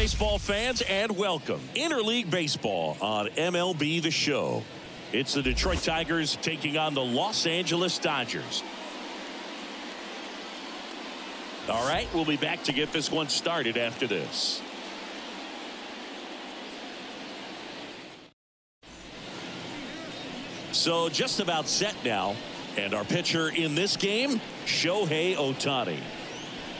baseball fans, and welcome. Interleague Baseball on MLB The Show. It's the Detroit Tigers taking on the Los Angeles Dodgers. All right, we'll be back to get this one started after this. So just about set now. And our pitcher in this game, Shohei Ohtani.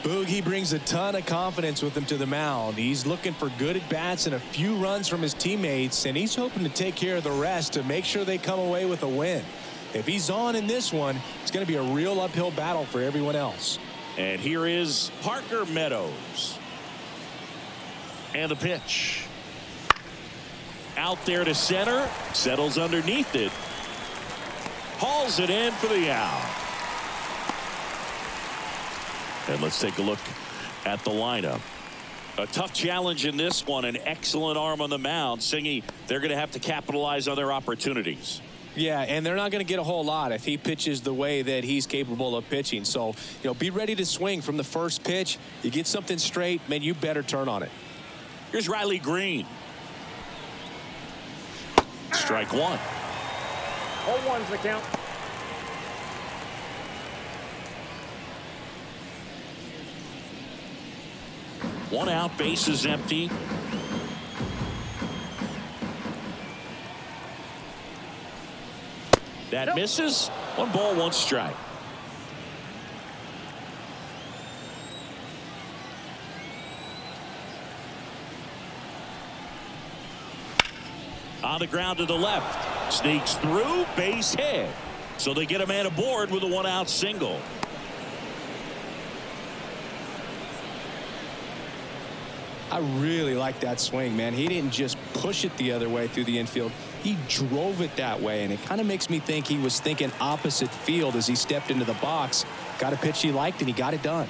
Boogie brings a ton of confidence with him to the mound. He's looking for good at-bats and a few runs from his teammates, and he's hoping to take care of the rest to make sure they come away with a win. If he's on in this one, it's going to be a real uphill battle for everyone else. And here is Parker Meadows. And the pitch. Out there to center. Settles underneath it. Hauls it in for the out. And let's take a look at the lineup. A tough challenge in this one. An excellent arm on the mound. Singy, they're going to have to capitalize on their opportunities. Yeah, and they're not going to get a whole lot if he pitches the way that he's capable of pitching. So, be ready to swing from the first pitch. You get something straight, man, you better turn on it. Here's Riley Green. Strike one. 0-1's the count. One out, base is empty. That misses. 1 ball, 1 strike. On the ground to the left. Sneaks through, base hit. So they get a man aboard with a 1-out single. I really like that swing, man. He didn't just push it the other way through the infield. He drove it that way, and it kind of makes me think he was thinking opposite field as he stepped into the box. Got a pitch he liked, and he got it done.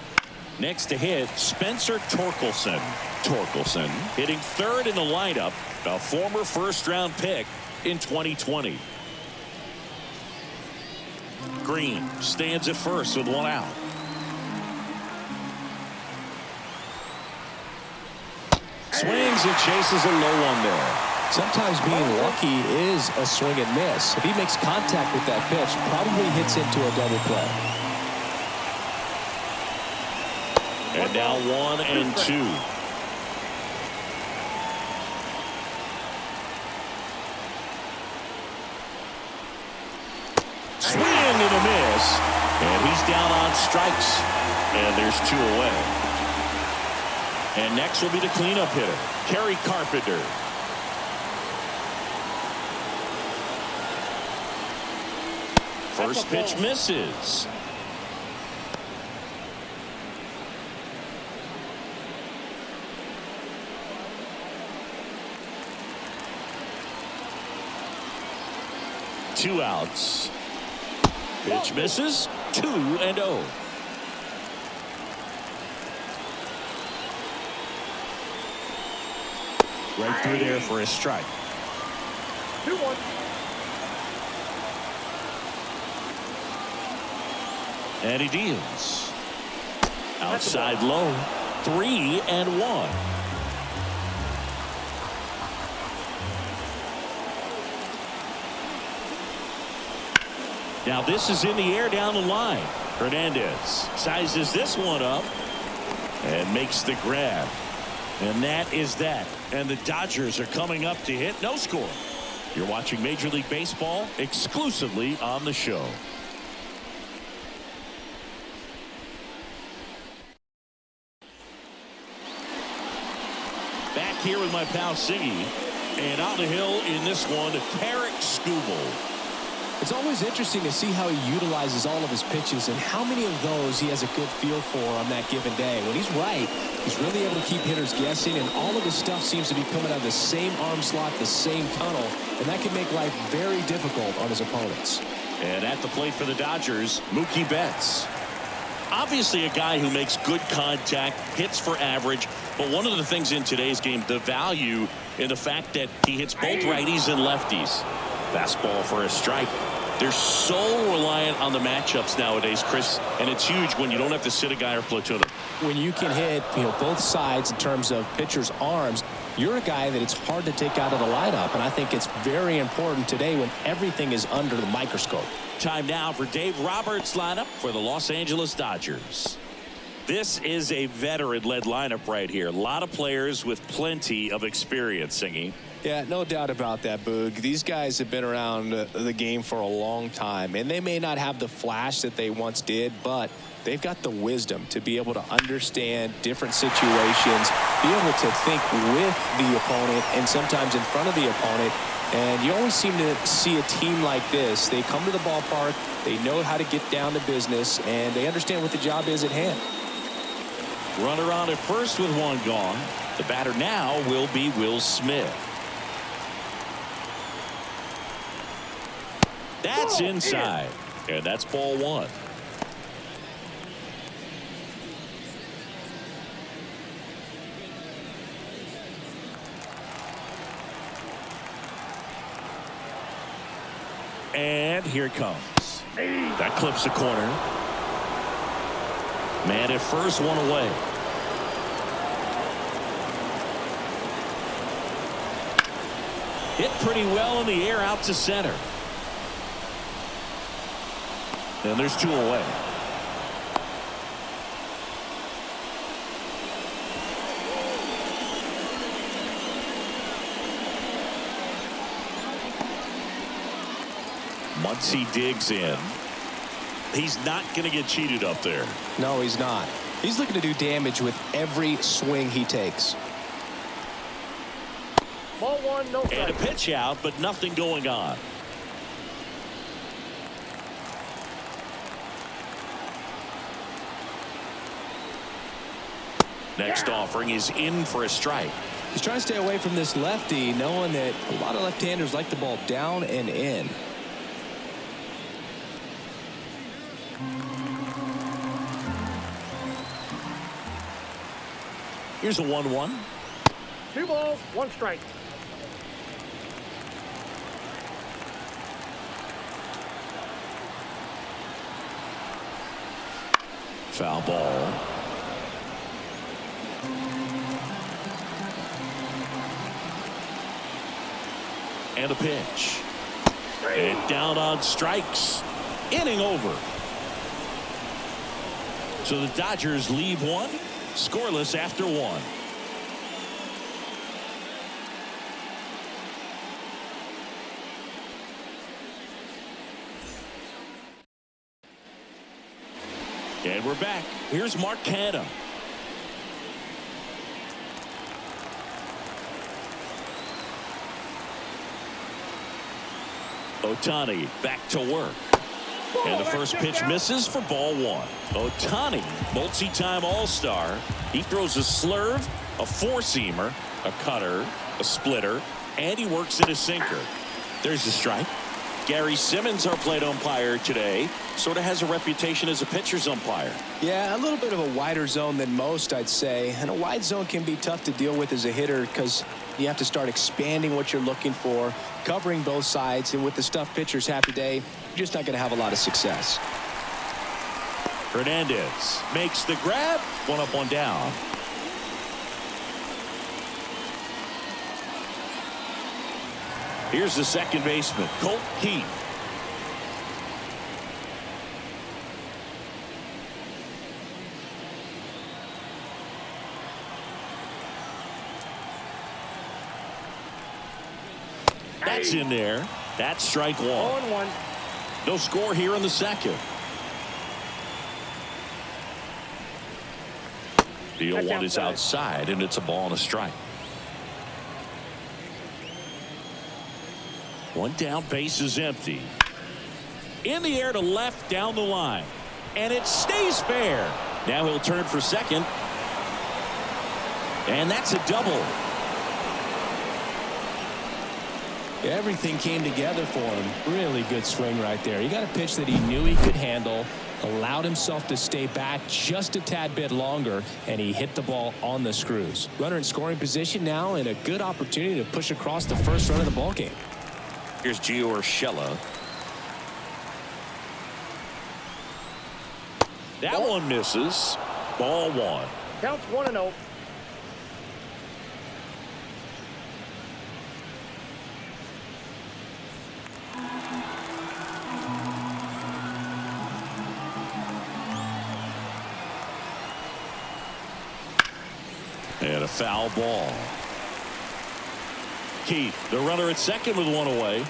Next to hit, Spencer Torkelson. Torkelson hitting third in the lineup, a former first-round pick in 2020. Green stands at first with 1 out. Swings and chases a low one there. Sometimes being lucky is a swing and miss. If he makes contact with that pitch, probably hits into a double play. And now 1-2. Swing and a miss. And he's down on strikes. And there's 2 away. And next will be the cleanup hitter, Kerry Carpenter. First pitch misses. Two outs. Pitch misses. 2-0. Right through there for a strike. 2-1. And he deals. Outside low. 3-1. Now this is in the air down the line. Hernandez sizes this one up and makes the grab. And that is that. And the Dodgers are coming up to hit no score. You're watching Major League Baseball exclusively on the show. Back here with my pal Siggy. And on the hill in this one, Tarek Skubal. It's always interesting to see how he utilizes all of his pitches and how many of those he has a good feel for on that given day. When he's right, he's really able to keep hitters guessing, and all of his stuff seems to be coming out of the same arm slot, the same tunnel, and that can make life very difficult on his opponents. And at the plate for the Dodgers, Mookie Betts. Obviously a guy who makes good contact, hits for average, but one of the things in today's game, the value in the fact that he hits both righties and lefties. Fastball for a strike. They're so reliant on the matchups nowadays, Chris, and it's huge when you don't have to sit a guy or platoon him. When you can hit, both sides in terms of pitchers' arms, you're a guy that it's hard to take out of the lineup, and I think it's very important today when everything is under the microscope. Time now for Dave Roberts' lineup for the Los Angeles Dodgers. This is a veteran-led lineup right here. A lot of players with plenty of experience, Singy. Yeah, no doubt about that, Boog. These guys have been around the game for a long time, and they may not have the flash that they once did, but they've got the wisdom to be able to understand different situations, be able to think with the opponent and sometimes in front of the opponent. And you always seem to see a team like this. They come to the ballpark, they know how to get down to business, and they understand what the job is at hand. Runner on at first with one gone. The batter now will be Will Smith. That's inside, and that's ball one. And here it comes. That clips the corner. Man at first, one away. Hit pretty well in the air out to center. And there's two away. Muncy digs in. He's not going to get cheated up there. No, he's not. He's looking to do damage with every swing he takes. Ball one, no strike. And a pitch out, but nothing going on. Next offering is in for a strike. He's trying to stay away from this lefty, knowing that a lot of left-handers like the ball down and in. Here's a 1-1. 2 balls, 1 strike. Foul ball. And a pitch. And down on strikes. Inning over. So the Dodgers leave one, scoreless after one. And we're back. Here's Mark Canha. Ohtani back to work. And the first pitch misses for ball one. Ohtani, multi-time All-Star. He throws a slurve, a four-seamer, a cutter, a splitter, and he works in a sinker. There's the strike. Gary Simmons, our plate umpire today, sort of has a reputation as a pitcher's umpire. Yeah, a little bit of a wider zone than most, I'd say. And a wide zone can be tough to deal with as a hitter because you have to start expanding what you're looking for, covering both sides. And with the stuff pitchers have today, you're just not going to have a lot of success. Hernandez makes the grab. One up, one down. Here's the second baseman, Colt Keith. That's in there. That's strike one. 0-1. No score here in the second. The 0-1 is outside, and it's a ball and a strike. One down, base is empty. In the air to left, down the line. And it stays fair. Now he'll turn for second. And that's a double. Everything came together for him. Really good swing right there. He got a pitch that he knew he could handle, allowed himself to stay back just a tad bit longer, and he hit the ball on the screws. Runner in scoring position now, and a good opportunity to push across the first run of the ball game. Here's Gio Urshela. That one misses. Ball one. Counts 1-0. And a foul ball. Keith, the runner at second with one away.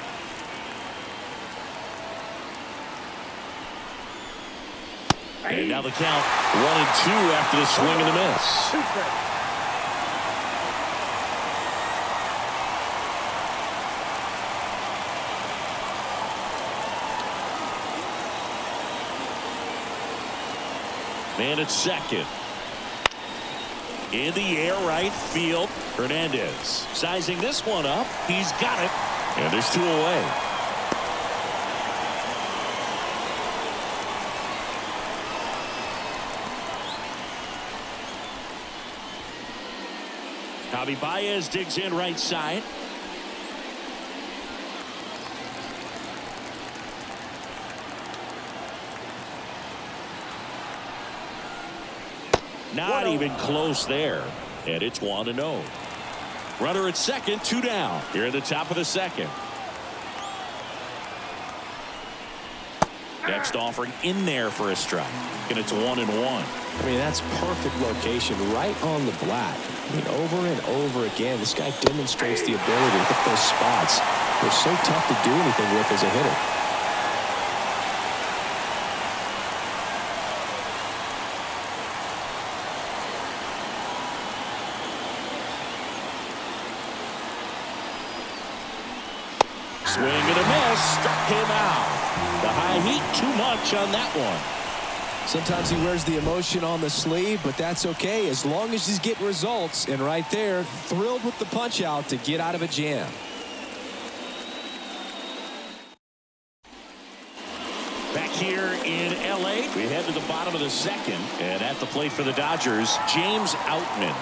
And now the count 1-2 after the swing and the miss. Man at second. In the air, right field. Hernandez sizing this one up. He's got it. And there's two away. Javi Baez digs in right side. Not even close there. And it's 1-0. Runner at second, 2 down. Here at the top of the second. Next offering in there for a strike. And it's 1-1. I mean, that's perfect location right on the black. I mean, over and over again, this guy demonstrates the ability to hit those spots. They're so tough to do anything with as a hitter. Swing and a miss. Struck him out. The high heat, too much on that one. Sometimes he wears the emotion on the sleeve, but that's okay as long as he's getting results. And right there, thrilled with the punch out to get out of a jam. Back here in L.A., we head to the bottom of the second. And at the plate for the Dodgers, James Outman.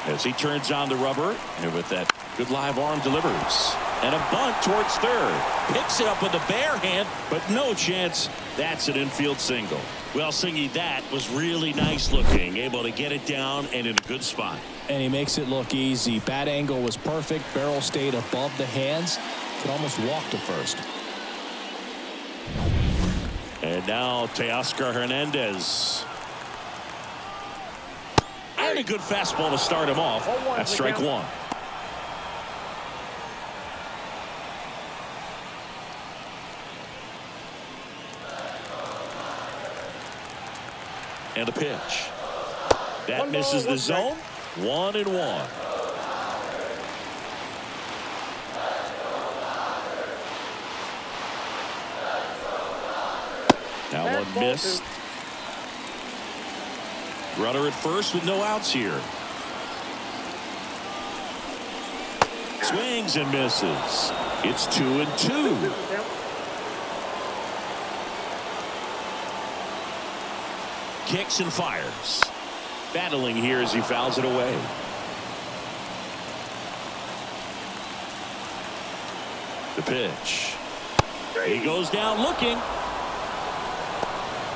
As he turns on the rubber, and with that good live arm delivers. And a bunt towards third. Picks it up with the bare hand, but no chance. That's an infield single. Well, Singy, that was really nice looking. Able to get it down and in a good spot. And he makes it look easy. Bat angle was perfect. Barrel stayed above the hands. Could almost walk to first. And now Teoscar Hernandez. And a good fastball to start him off. That's strike one. And a pitch. That misses the zone. 1-1. Now one missed. Runner at first with no outs here. Swings and misses. It's 2-2. Kicks and fires. Battling here as he fouls it away. The pitch. He goes down looking.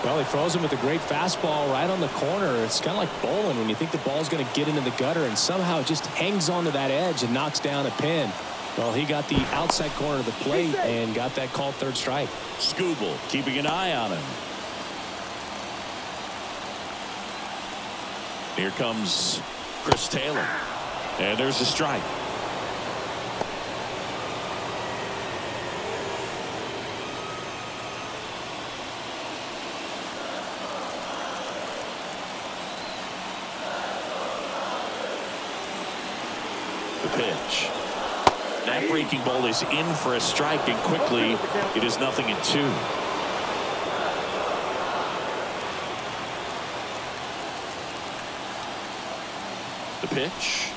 Well, he throws him with a great fastball right on the corner. It's kind of like bowling when you think the ball's going to get into the gutter and somehow just hangs onto that edge and knocks down a pin. Well, he got the outside corner of the plate and got that called third strike. Skubal keeping an eye on him. Here comes Chris Taylor. And there's a strike. The pitch. That breaking ball is in for a strike, and quickly it is 0-2. The pitch.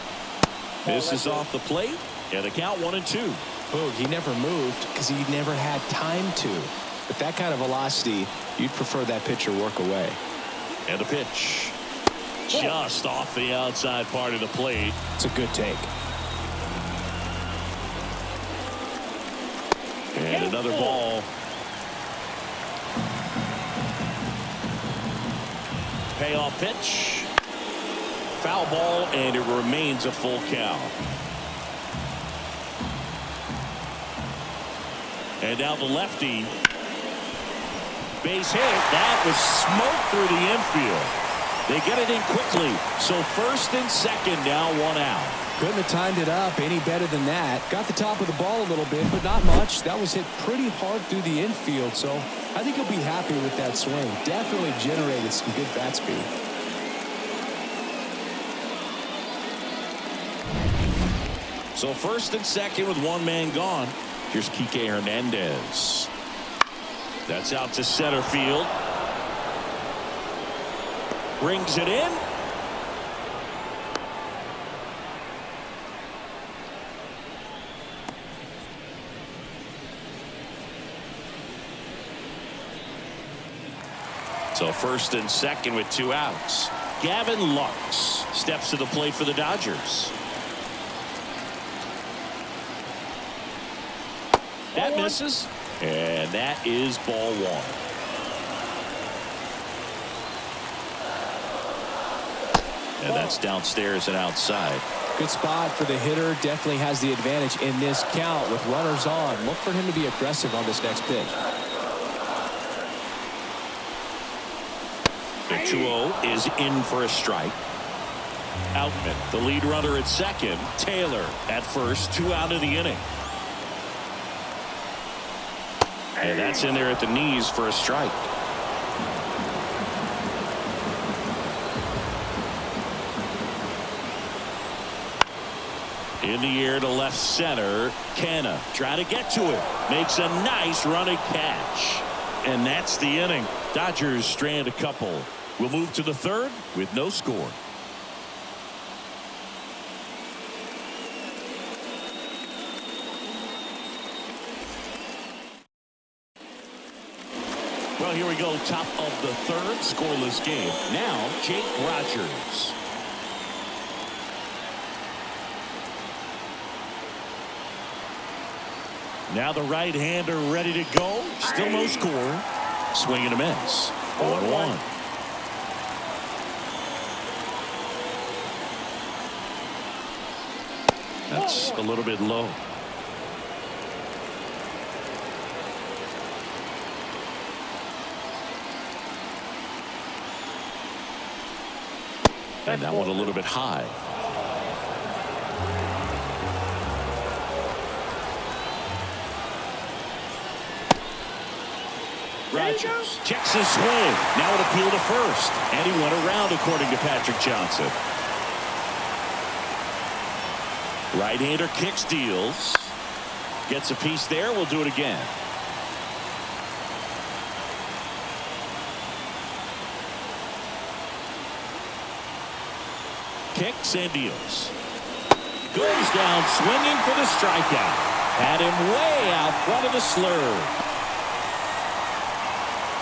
Misses off the plate. And the count 1-2. Boog, he never moved because he never had time to. But that kind of velocity, you'd prefer that pitcher work away. And the pitch. Just off the outside part of the plate. It's a good take. And another ball. Payoff pitch. Foul ball, and it remains a full count. And now the lefty. Base hit. That was smoked through the infield. They get it in quickly. So first and second, now one out. Couldn't have timed it up any better than that. Got the top of the ball a little bit, but not much. That was hit pretty hard through the infield, so I think he'll be happy with that swing. Definitely generated some good bat speed. So first and second with one man gone. Here's Kike Hernandez. That's out to center field. Brings it in. So first and second with two outs. Gavin Lux steps to the plate for the Dodgers. That misses, and that is ball one. And that's downstairs and outside. Good spot for the hitter. Definitely has the advantage in this count with runners on. Look for him to be aggressive on this next pitch. The 2-0 is in for a strike. Outman, the lead runner at second. Taylor at first, 2 out of the inning. And that's in there at the knees for a strike. In the air to left center. Canna try to get to it. Makes a nice running catch. And that's the inning. Dodgers strand a couple. We'll move to the third with no score. Well, here we go. Top of the third. Scoreless game. Now, Jake Rogers. Now the right-hander ready to go. Still no score. Swing and a miss. 0-1. That's a little bit low. And that one a little bit high. Rogers checks his swing. Now an appeal to first. And he went around, according to Patrick Johnson. Right-hander kicks, deals. Gets a piece there. We'll do it again. Kicks and deals. Goes down swinging for the strikeout. Had him way out front of the slurve.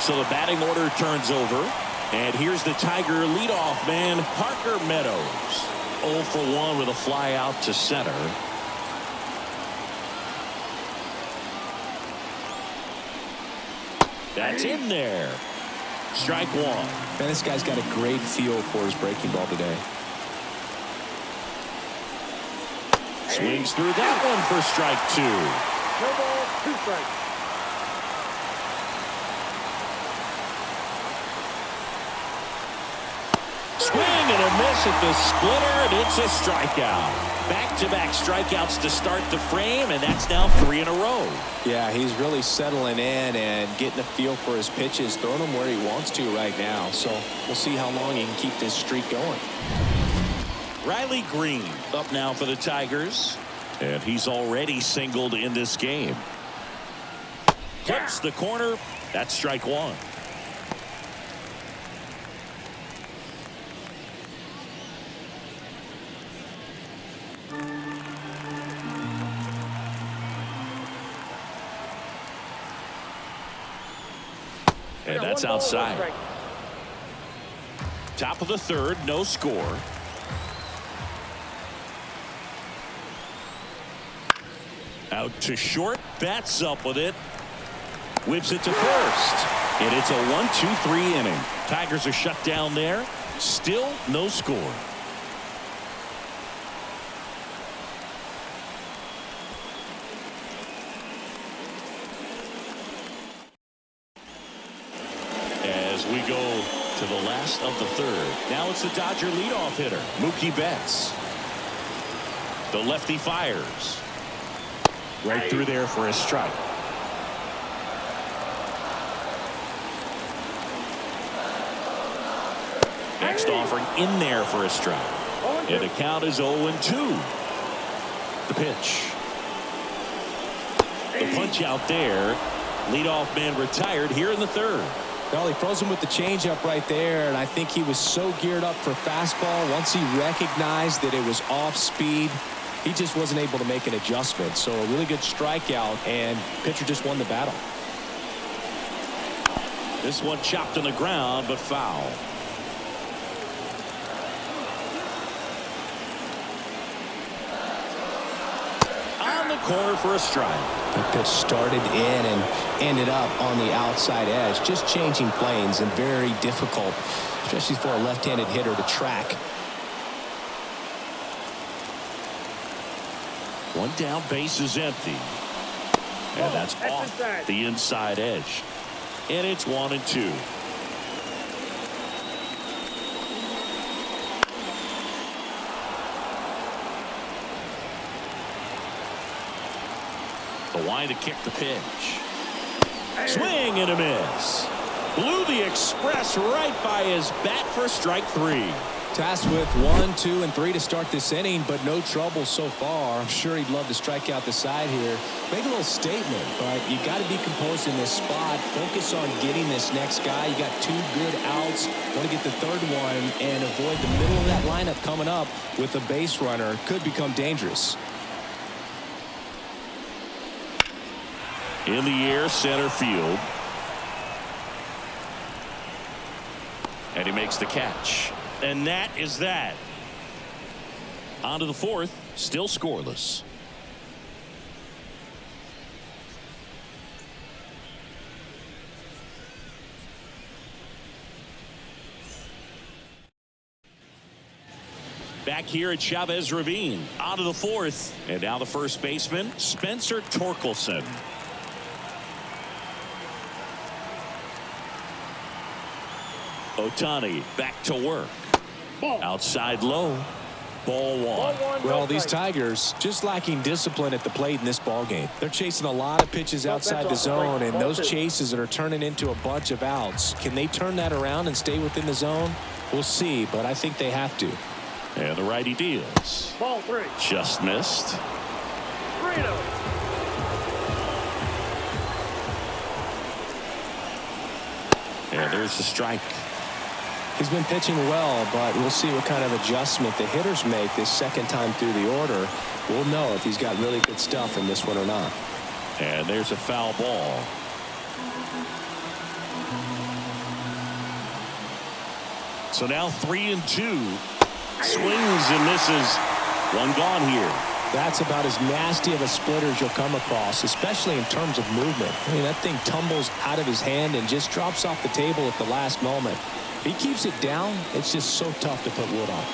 So the batting order turns over. And here's the Tiger leadoff man, Parker Meadows. 0 for 1 with a fly out to center. That's in there. Strike one. Man, this guy's got a great feel for his breaking ball today. Swings through that one for strike two. No ball, 2 strikes. Swing and a miss at the splitter, and it's a strikeout. Back-to-back strikeouts to start the frame, and that's now 3 in a row. Yeah, he's really settling in and getting a feel for his pitches, throwing them where he wants to right now. So we'll see how long he can keep this streak going. Riley Green up now for the Tigers, and he's already singled in this game. Clips the corner. That's strike one. And that's outside. Top of the third, no score. Out to short, bats up with it. Whips it to first. And it's a 1-2-3 inning. Tigers are shut down there. Still no score. As we go to the last of the third. Now it's the Dodger leadoff hitter, Mookie Betts. The lefty fires. Right through there for a strike. Next offering in there for a strike. And the count is 0-2. The pitch. The punch out there. Leadoff man retired here in the third. Well, he froze him with the changeup right there, and I think he was so geared up for fastball. Once he recognized that it was off speed, he just wasn't able to make an adjustment. So a really good strikeout, and pitcher just won the battle. This one chopped on the ground, but foul. On the corner for a strike. The pitch started in and ended up on the outside edge. Just changing planes and very difficult, especially for a left-handed hitter to track. One down, base is empty. And that's off the inside edge. And it's 1-2. The wind to kick the pitch. Swing and a miss. Blew the express right by his bat for strike 3. Tasked with 1, 2, and 3 to start this inning, but no trouble so far. I'm sure he'd love to strike out the side here. Make a little statement, but you got to be composed in this spot. Focus on getting this next guy. You got 2 good outs. Want to get the third one and avoid the middle of that lineup coming up with a base runner. Could become dangerous. In the air, center field. And he makes the catch. And that is that. On to the fourth, still scoreless. Back here at Chavez Ravine. On to the fourth. And now the first baseman, Spencer Torkelson. Ohtani back to work. Outside low. Ball 1. Well, these Tigers just lacking discipline at the plate in this ball game. They're chasing a lot of pitches outside the zone, and those chases that are turning into a bunch of outs. Can they turn that around and stay within the zone? We'll see, but I think they have to. And the righty deals. Ball 3. Just missed. 3-0. And there's the strike. He's been pitching well, but we'll see what kind of adjustment the hitters make this second time through the order. We'll know if he's got really good stuff in this one or not. And there's a foul ball. So now 3-2. Swings and misses. One gone here. That's about as nasty of a splitter as you'll come across, especially in terms of movement. I mean, that thing tumbles out of his hand and just drops off the table at the last moment. If he keeps it down, it's just so tough to put wood on.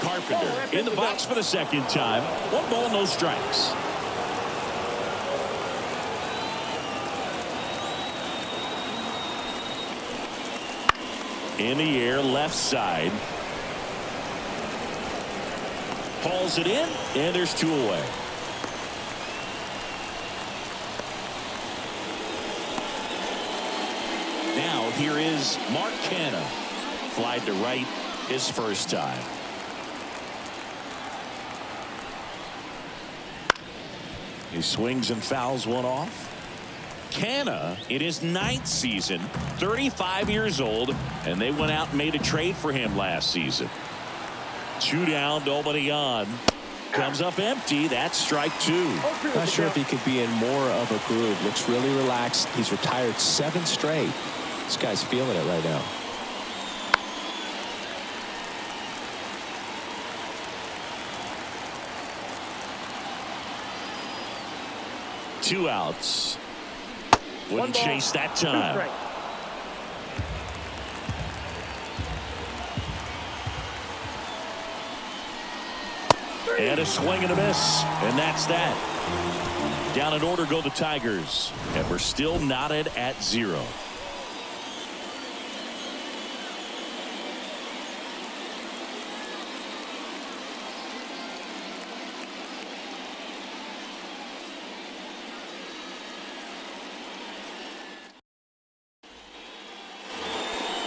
Carpenter in the box for the second time. 1 ball, no strikes. In the air, left side. Hauls it in, and there's 2 away. Now here is Mark Canha. Flied to right his first time. He swings and fouls one off. Canha in his 9th season, 35 years old, and they went out and made a trade for him last season. 2 down, nobody on. Comes up empty. That's strike 2. Not sure if he could be in more of a groove. Looks really relaxed. He's retired 7 straight. This guy's feeling it right now. 2 outs. One Wouldn't ball, chase that 2 time. strikes. And a swing and a miss. And that's that. Down in order go the Tigers. And we're still knotted at 0.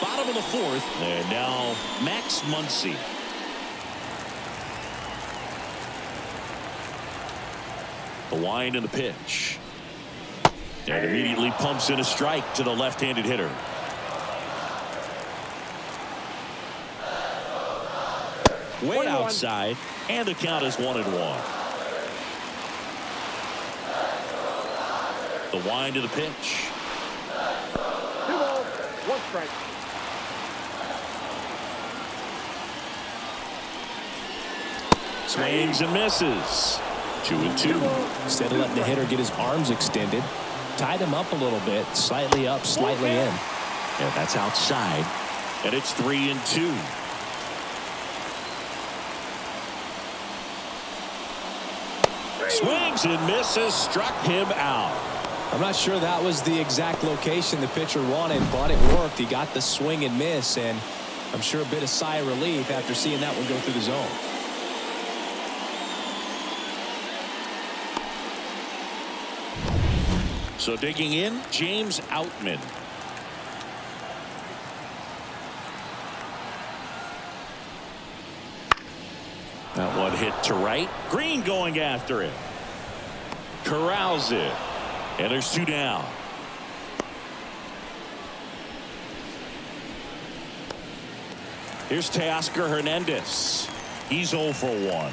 Bottom of the 4th. And now Max Muncy. The wind and the pitch. And immediately pumps in a strike to the left-handed hitter. Way outside, and the count is 1-1. The wind to the pitch. 2 balls, 1 strike. Swings and misses. 2-2. Instead of letting the hitter get his arms extended, tied him up a little bit, slightly up, slightly in. And that's outside. And it's 3-2. Swings and misses, struck him out. I'm not sure that was the exact location the pitcher wanted, but it worked. He got the swing and miss, and I'm sure a bit of sigh of relief after seeing that one go through the zone. So digging in, James Outman. That one hit to right. Green going after it. Corrals it. And there's 2 down. Here's Teoscar Hernandez. He's 0 for 1.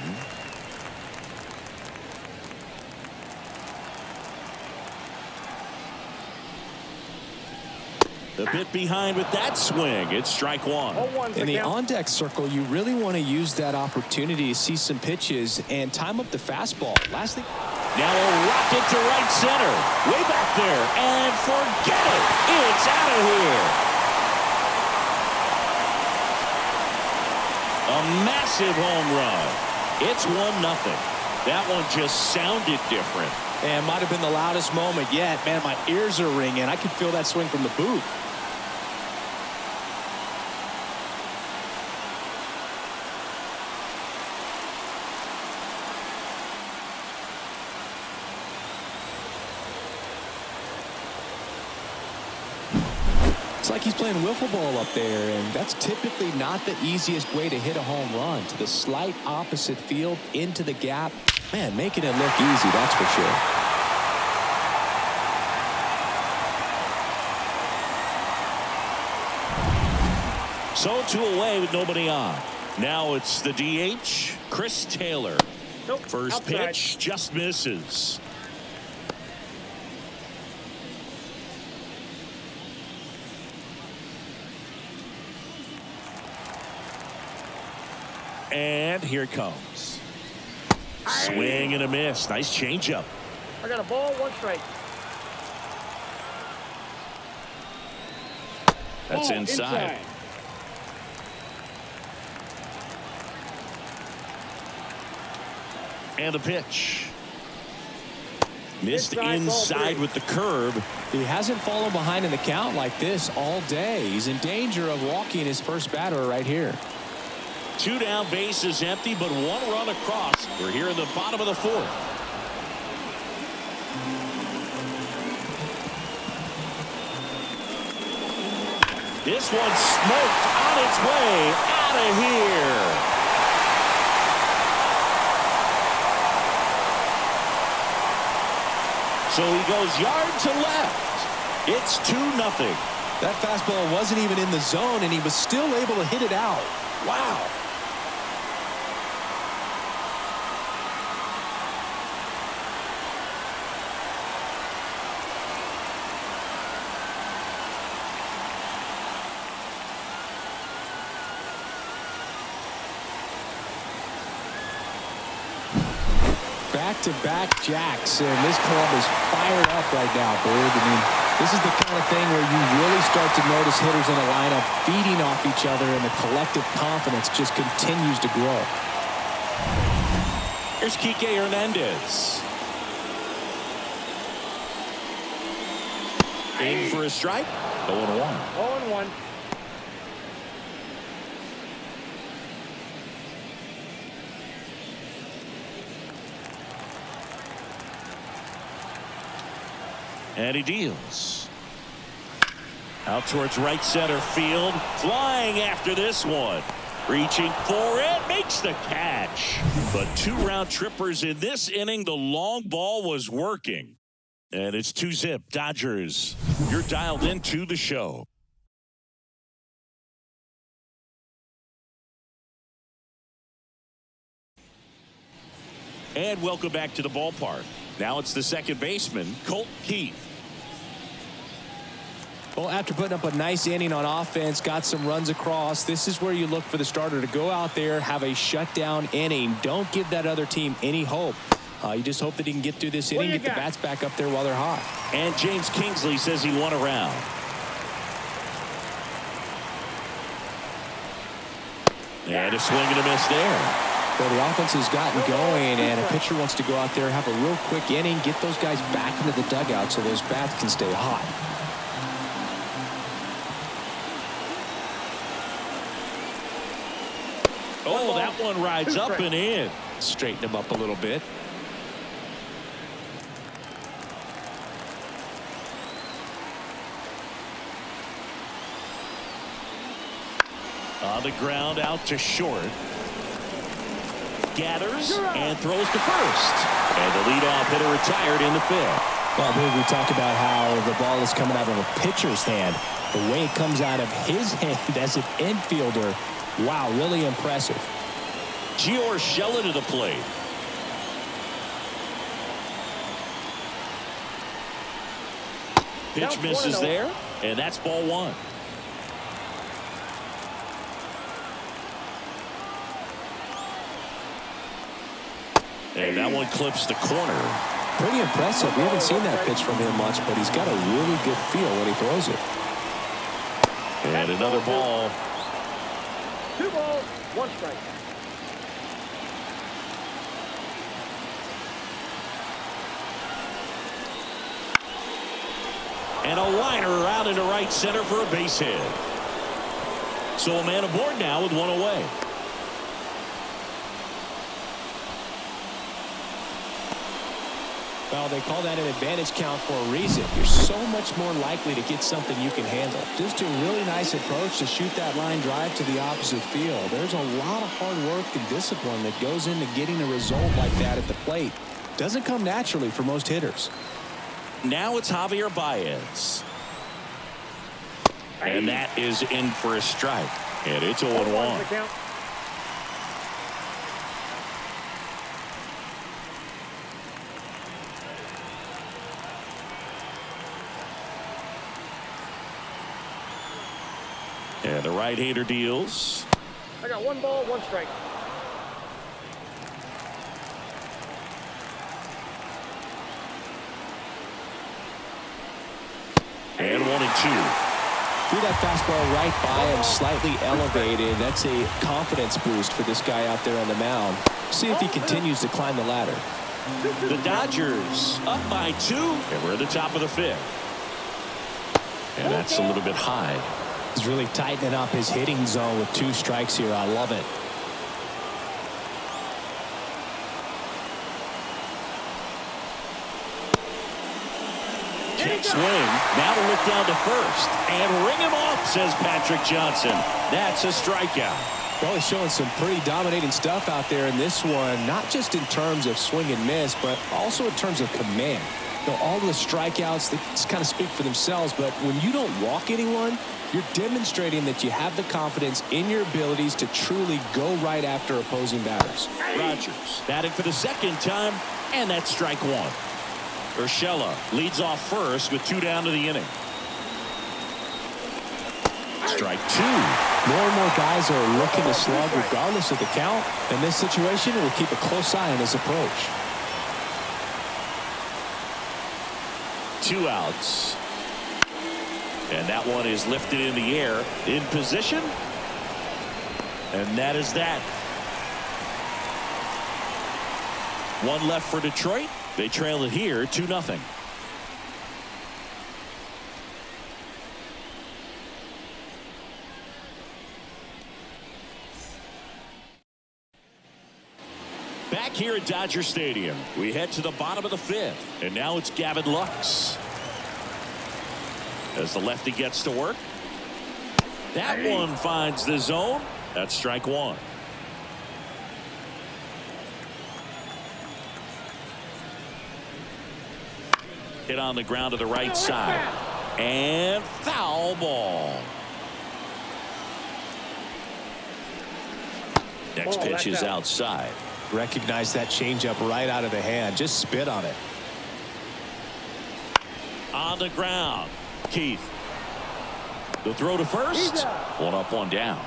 The bit behind with that swing. It's strike 1. In the on-deck circle, you really want to use that opportunity to see some pitches and time up the fastball. Last thing. Now a rocket to right center. Way back there. And forget it. It's out of here. A massive home run. It's 1-0. That one just sounded different. And might have been the loudest moment yet. Man, my ears are ringing. I can feel that swing from the booth. It's like he's playing wiffle ball up there, and that's typically not the easiest way to hit a home run. To the slight opposite field, into the gap. Man, making it look easy, that's for sure. So 2 away with nobody on. Now it's the DH, Chris Taylor. Nope. First Outside. pitch just misses. And here it comes. Swing and a miss. Nice changeup. I got a ball, 1 strike. That's Ball inside. And the pitch. Missed inside with the curve. He hasn't fallen behind in the count like this all day. He's in danger of walking his first batter right here. 2 down, bases empty, but 1 run across. We're here in the bottom of the 4th. This one smoked on its way out of here. So he goes yard to left. It's 2-0. That fastball wasn't even in the zone, and he was still able to hit it out. Wow. back-to-back jacks, and this club is fired up right now, Bird. I mean, this is the kind of thing where you really start to notice hitters in a lineup feeding off each other, and the collective confidence just continues to grow. Here's Kike Hernandez. In for a strike. 0-1. 0-1. And he deals. Out towards right center field. Flying after this one. Reaching for it. Makes the catch. But 2 round trippers in this inning. The long ball was working. And it's 2-zip Dodgers. You're dialed into the show. And welcome back to the ballpark. Now it's the second baseman, Colt Keith. Well, after putting up a nice inning on offense, got some runs across, this is where you look for the starter to go out there, have a shutdown inning. Don't give that other team any hope. You just hope that he can get through this inning, get the bats back up there while they're hot. And James Kingsley says he won a round. And a swing and a miss there. Well, the offense has gotten going, and a pitcher wants to go out there, have a real quick inning, get those guys back into the dugout so those bats can stay hot. Oh, that one rides up and in. Straighten him up a little bit. On the ground, out to short. Gathers and throws to first. And the leadoff hitter retired in the 5th. Well, we talked about how the ball is coming out of a pitcher's hand. The way it comes out of his hand as an infielder, wow, really impressive. Gio Urshela to the plate. Pitch misses there, and that's ball 1. And that one clips the corner. Pretty impressive. We haven't seen that pitch from him much, but he's got a really good feel when he throws it. And another ball. 2 balls, 1 strike. And a liner out into right center for a base hit. So a man aboard now with 1 away. Well, they call that an advantage count for a reason. You're so much more likely to get something you can handle. Just a really nice approach to shoot that line drive to the opposite field. There's a lot of hard work and discipline that goes into getting a result like that at the plate. Doesn't come naturally for most hitters. Now it's Javier Baez. And that is in for a strike. And it's 0-1. And the right-hander deals. I got 1 ball, 1 strike. And 1-2. Threw that fastball right by him, slightly elevated. That's a confidence boost for this guy out there on the mound. See if he continues to climb the ladder. The Dodgers up by 2. And we're at the top of the 5th. And that's a little bit high. He's really tightening up his hitting zone with 2 strikes here. I love it. Check swing. Now to look down to first. And ring him off, says Patrick Johnson. That's a strikeout. Well, he's showing some pretty dominating stuff out there in this one, not just in terms of swing and miss, but also in terms of command. You know, all the strikeouts, they just kind of speak for themselves, but when you don't walk anyone, you're demonstrating that you have the confidence in your abilities to truly go right after opposing batters. Rogers batting for the 2nd time, and that's strike 1. Urshela leads off first with 2 down to the inning. Strike 2. More and more guys are looking to slug regardless of the count. In this situation, we'll keep a close eye on his approach. 2 outs. And that one is lifted in the air, in position. And that is that. One left for Detroit. They trail it here 2-0. Back here at Dodger Stadium, we head to the bottom of the 5th, and now it's Gavin Lux. As the lefty gets to work, that one finds the zone. That's strike 1. Hit on the ground to the right side, and foul ball. Next pitch is outside. Recognize that changeup right out of the hand. Just spit on it. On the ground, Keith. The throw to first. 1 up, 1 down.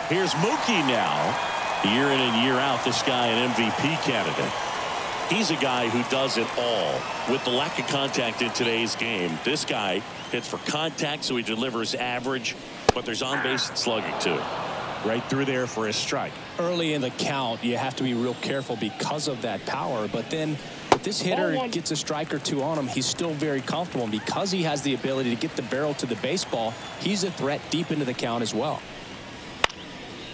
Here's Mookie now. Year in and year out, this guy an MVP candidate. He's a guy who does it all. With the lack of contact in today's game, this guy hits for contact, so he delivers average, but there's on-base slugging too. Right through there for a strike. Early in the count, you have to be real careful because of that power, but then if this hitter gets a strike or 2 on him, he's still very comfortable, and because he has the ability to get the barrel to the baseball, he's a threat deep into the count as well.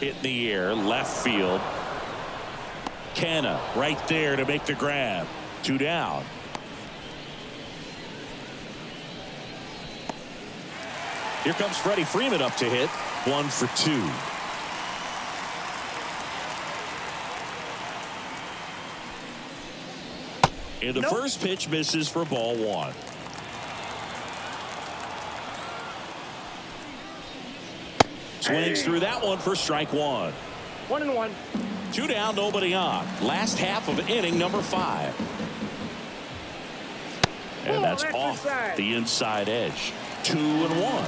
Hit in the air, left field. Canna right there to make the grab. 2 down. Here comes Freddie Freeman up to hit. 1 for 2. And the first pitch misses for ball 1. Swings through that one for strike 1. 1-1. 2 down, nobody on. Last half of inning number 5. And that's off the inside edge. 2-1.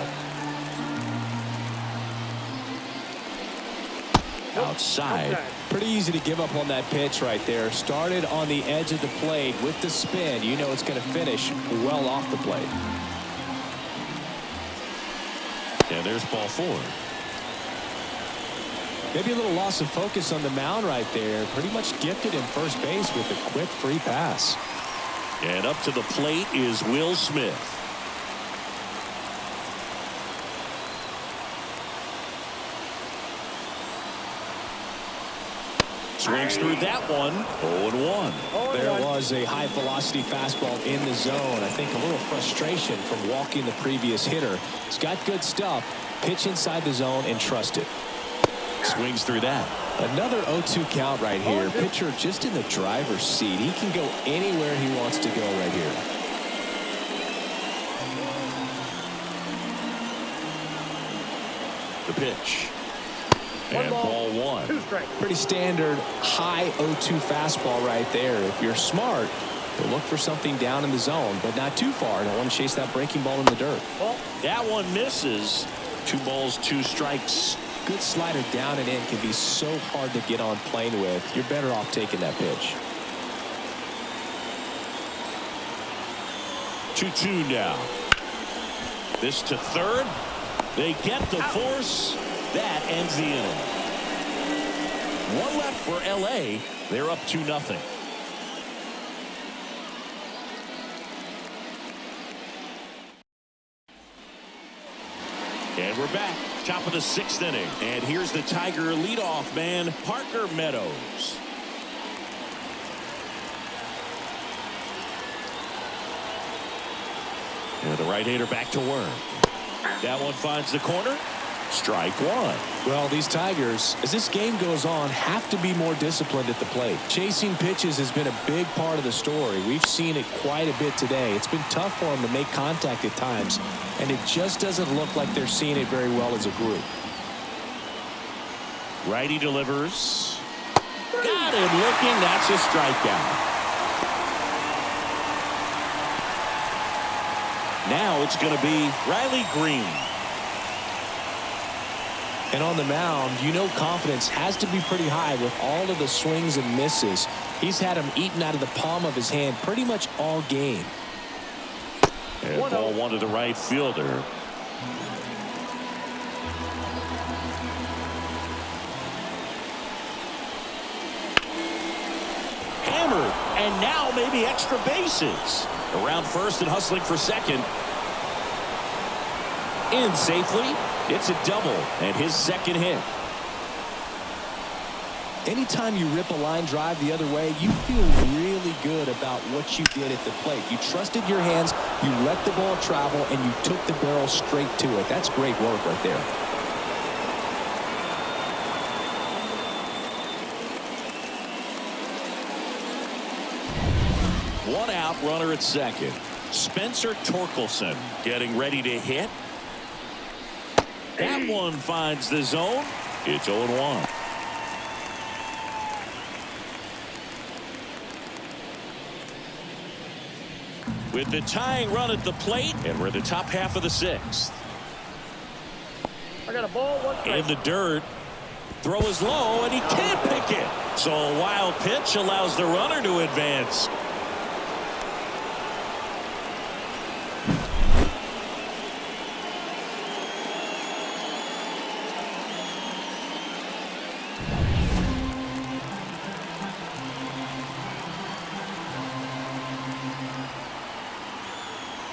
Outside. Pretty easy to give up on that pitch right there. Started on the edge of the plate with the spin. You know it's going to finish well off the plate. And there's ball 4. Maybe a little loss of focus on the mound right there. Pretty much gifted in first base with a quick free pass. And up to the plate is Will Smith. Swings through that one. 0-1. There was a high velocity fastball in the zone. I think a little frustration from walking the previous hitter. He's got good stuff. Pitch inside the zone and trust it. Swings through that. Another 0-2 count right here. Pitcher just in the driver's seat. He can go anywhere he wants to go right here. The pitch. And ball 1. Pretty standard high 0-2 fastball right there. If you're smart, you'll look for something down in the zone, but not too far. Don't want to chase that breaking ball in the dirt. That one misses. 2 balls, 2 strikes. Good slider down and in can be so hard to get on plane with. You're better off taking that pitch. 2-2 now. This to third. They get the force. That ends the inning. 1 left for L.A. They're up 2-0. And we're back. Top of the 6th inning. And here's the Tiger leadoff man, Parker Meadows. And the right-hander back to work. That one finds the corner. Strike 1. Well, these Tigers, as this game goes on, have to be more disciplined at the plate. Chasing pitches has been a big part of the story. We've seen it quite a bit today. It's been tough for them to make contact at times, and it just doesn't look like they're seeing it very well as a group. Righty delivers. Got him looking. That's a strikeout. Now it's going to be Riley Green. And on the mound, you know confidence has to be pretty high with all of the swings and misses. He's had them eaten out of the palm of his hand pretty much all game. And ball one to the right fielder. Hammered, and now maybe extra bases. Around first and hustling for second. In safely. It's a double and his second hit. Anytime you rip a line drive the other way, you feel really good about what you did at the plate. You trusted your hands, you let the ball travel, and you took the barrel straight to it. That's great work right there. One out, runner at second. Spencer Torkelson getting ready to hit. That one finds the zone. It's 0-1. With the tying run at the plate, and we're in the top half of the sixth. I got a ball, one strike. In the dirt. Throw is low, and he can't pick it. So a wild pitch allows the runner to advance.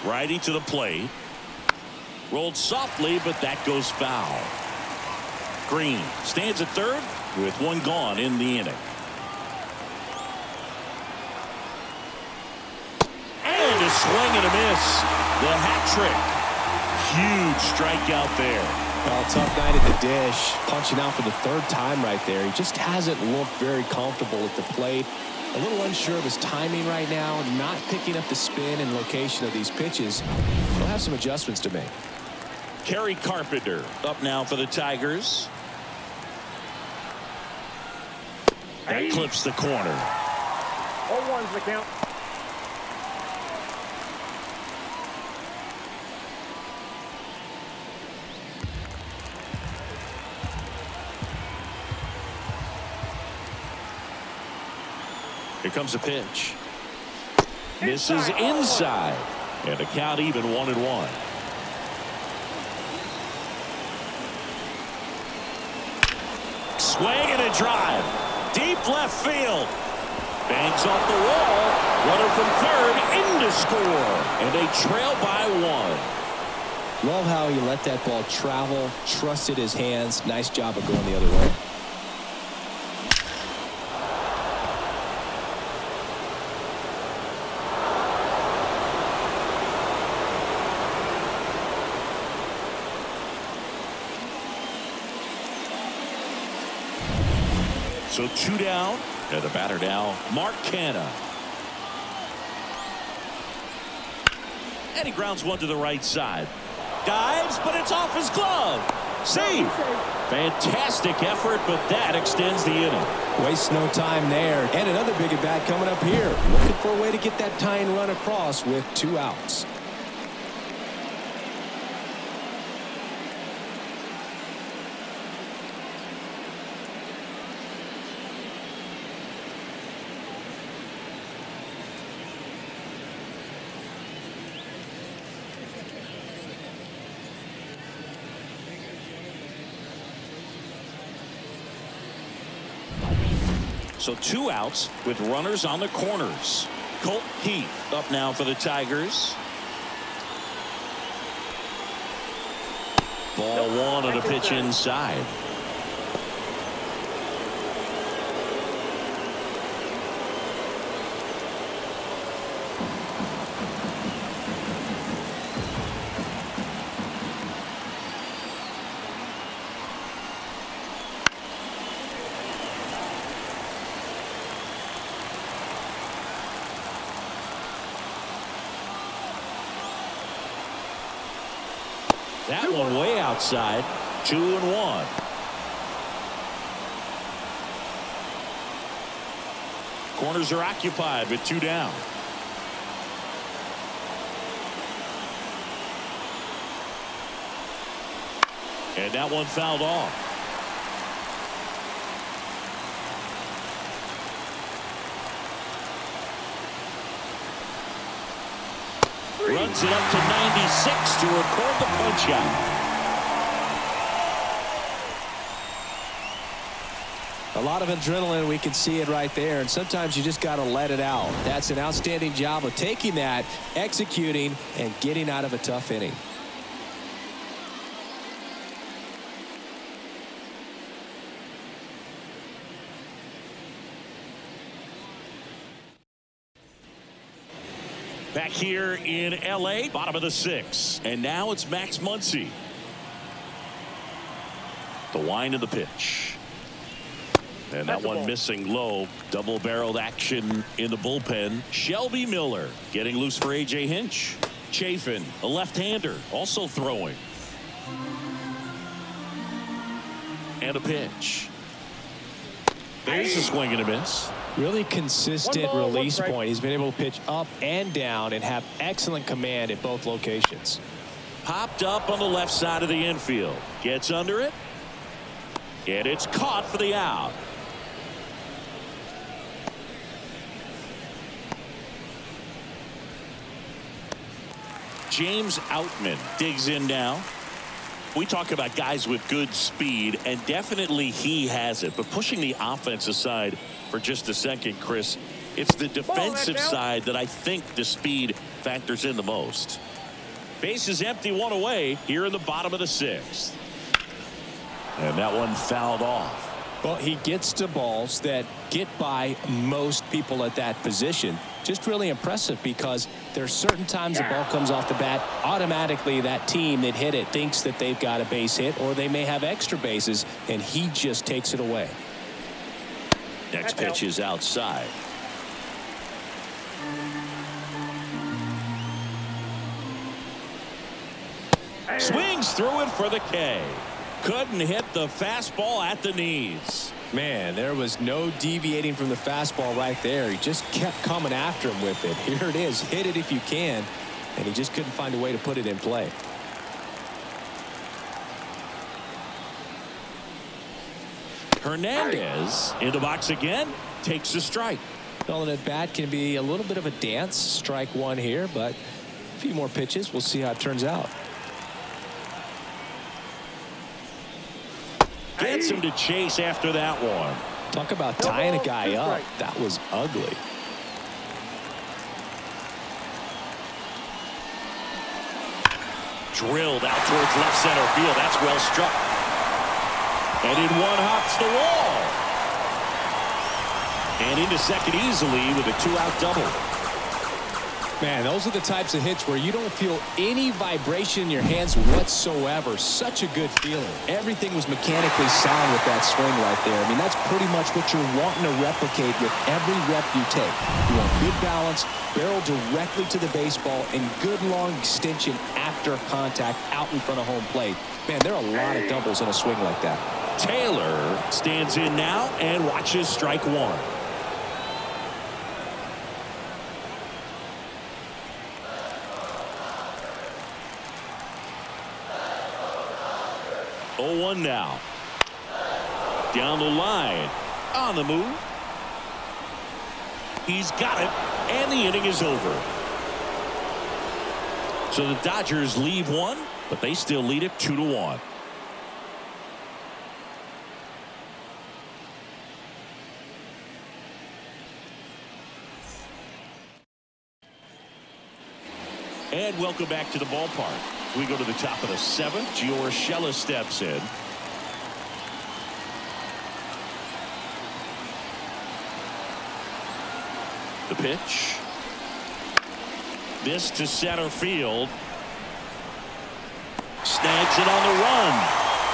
Righty to the plate. Rolled softly, but that goes foul. Green stands at third with one gone in the inning. And a swing and a miss. The hat trick. Huge strikeout there. Well, tough night at the dish. Punching out for the third time right there. He just hasn't looked very comfortable at the plate. A little unsure of his timing right now, not picking up the spin and location of these pitches. He'll have some adjustments to make. Kerry Carpenter up now for the Tigers. That clips the corner. 0-1's the count. Here comes a pitch. Misses inside. And the count even 1-1. Swing and a drive. Deep left field. Bangs off the wall. Runner from third in to score. And they trail by one. Love how he let that ball travel, trusted his hands. Nice job of going the other way. So two down, and the batter now, Mark Canha. And he grounds one to the right side. Dives, but it's off his glove. Save. Fantastic effort, but that extends the inning. Waste no time there. And another big at bat coming up here. Looking for a way to get that tying run across with 2 outs. So 2 outs with runners on the corners. Colt Heath up now for the Tigers. Ball one on a pitch inside. That one way outside. 2-1. Corners are occupied with 2 down. And that one fouled off. Runs it up to 96 to record the punch out. A lot of adrenaline, we can see it right there, and sometimes you just got to let it out. That's an outstanding job of taking that, executing, and getting out of a tough inning. Back here in L.A., bottom of the 6th. And now it's Max Muncy. The wind of the pitch. And that one missing low. Double-barreled action in the bullpen. Shelby Miller getting loose for A.J. Hinch. Chafin, a left-hander, also throwing. And a pitch. There's a swing and a miss. Really consistent release point. He's been able to pitch up and down and have excellent command at both locations. Popped up on the left side of the infield. Gets under it. And it's caught for the out. James Outman digs in now. We talk about guys with good speed, and definitely he has it. But pushing the offense aside for just a second, Chris, it's the defensive side that I think the speed factors in the most. Base is empty, one away here in the bottom of the 6th. And that one fouled off. Well, he gets to balls that get by most people at that position. Just really impressive, because there's certain times the ball comes off the bat, automatically that team that hit it thinks that they've got a base hit, or they may have extra bases, and he just takes it away. Next pitch is outside. Swings through it for the K. Couldn't hit the fastball at the knees. Man, there was no deviating from the fastball right there. He just kept coming after him with it. Here it is. Hit it if you can. And he just couldn't find a way to put it in play. Hernandez in the box again. Takes a strike. Well, an at-bat can be a little bit of a dance. Strike one here, but a few more pitches. We'll see how it turns out. Gets him to chase after that one. Talk about tying a guy up. That was ugly. Drilled out towards left center field. That's well struck. And in one hops the wall. And into second easily with a 2-out double. Man, those are the types of hits where you don't feel any vibration in your hands whatsoever. Such a good feeling. Everything was mechanically sound with that swing right there. I mean, that's pretty much what you're wanting to replicate with every rep you take. You want good balance, barrel directly to the baseball, and good long extension after contact out in front of home plate. Man, there are a lot of doubles in a swing like that. Taylor stands in now and watches strike one. Oh, 1 now. Down the line. On the move. He's got it. And the inning is over. So the Dodgers leave one, but they still lead it 2-1. And welcome back to the ballpark. We go to the top of the 7th. Gio Urshela steps in. The pitch. This to center field. Snags it on the run.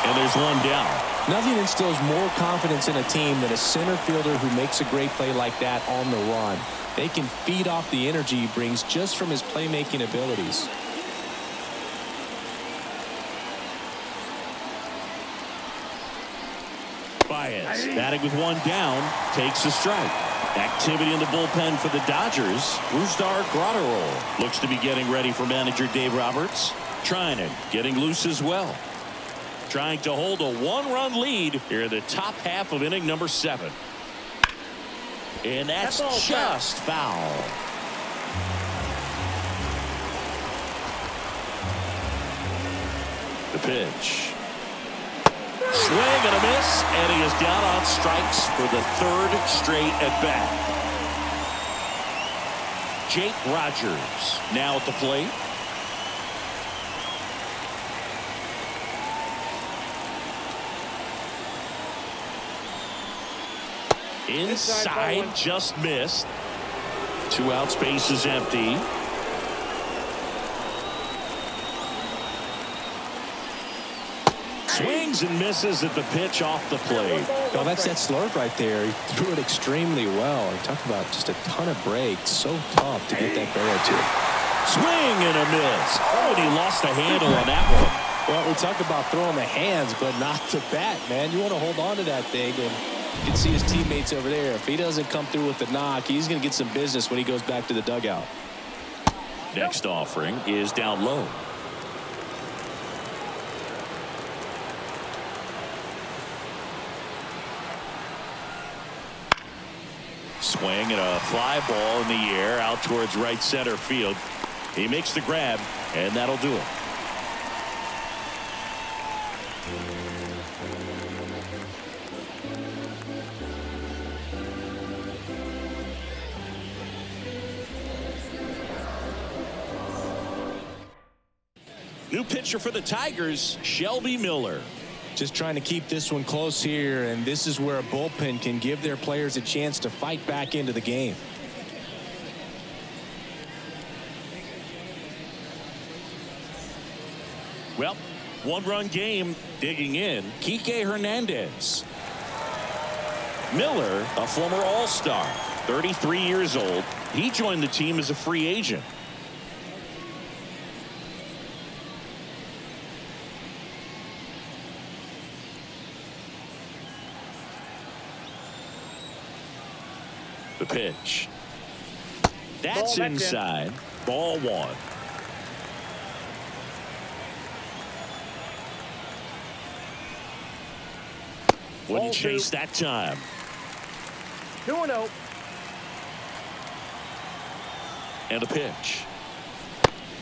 And there's one down. Nothing instills more confidence in a team than a center fielder who makes a great play like that on the run. They can feed off the energy he brings just from his playmaking abilities. Baez batting with one down, takes a strike. Activity in the bullpen for the Dodgers. Rusdar Graterol looks to be getting ready for manager Dave Roberts. Trinan getting loose as well. Trying to hold a 1-run lead here in the top half of inning number 7. And that's just foul. The pitch. Swing and a miss, and he is down on strikes for the third straight at bat. Jake Rogers now at the plate. Inside, just missed. 2 outs, base is empty. Swings and misses at the pitch off the plate. Oh, that's that slurve right there. He threw it extremely well. Talk about just a ton of breaks. So tough to get that barrel to. Swing and a miss. Oh, and he lost the handle on that one. Well, we talk about throwing the hands, but not the bat, man. You want to hold on to that thing, and you can see his teammates over there. If he doesn't come through with the knock, he's going to get some business when he goes back to the dugout. Next offering is down low. Swing and a fly ball in the air out towards right center field. He makes the grab, and that'll do it. New pitcher for the Tigers, Shelby Miller. Just trying to keep this one close here, and this is where a bullpen can give their players a chance to fight back into the game. Well, 1-run game digging in. Kike Hernandez. Miller, a former All-Star, 33 years old. He joined the team as a free agent. The pitch. That's inside. Ball 1. Wouldn't chase that time. 2-0. And a pitch.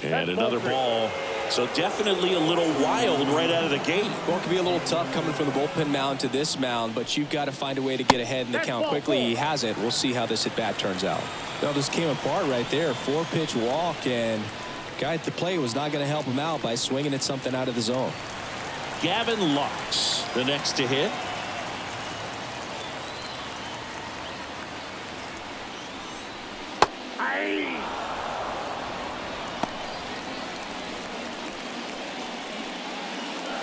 And another ball. So definitely a little wild right out of the gate. Well, it can be a little tough coming from the bullpen mound to this mound, but you've got to find a way to get ahead in the count quickly. He has it. We'll see how this at bat turns out. Well, this came apart right there. 4-pitch walk, and guy at the plate was not going to help him out by swinging at something out of the zone. Gavin Lux, the next to hit.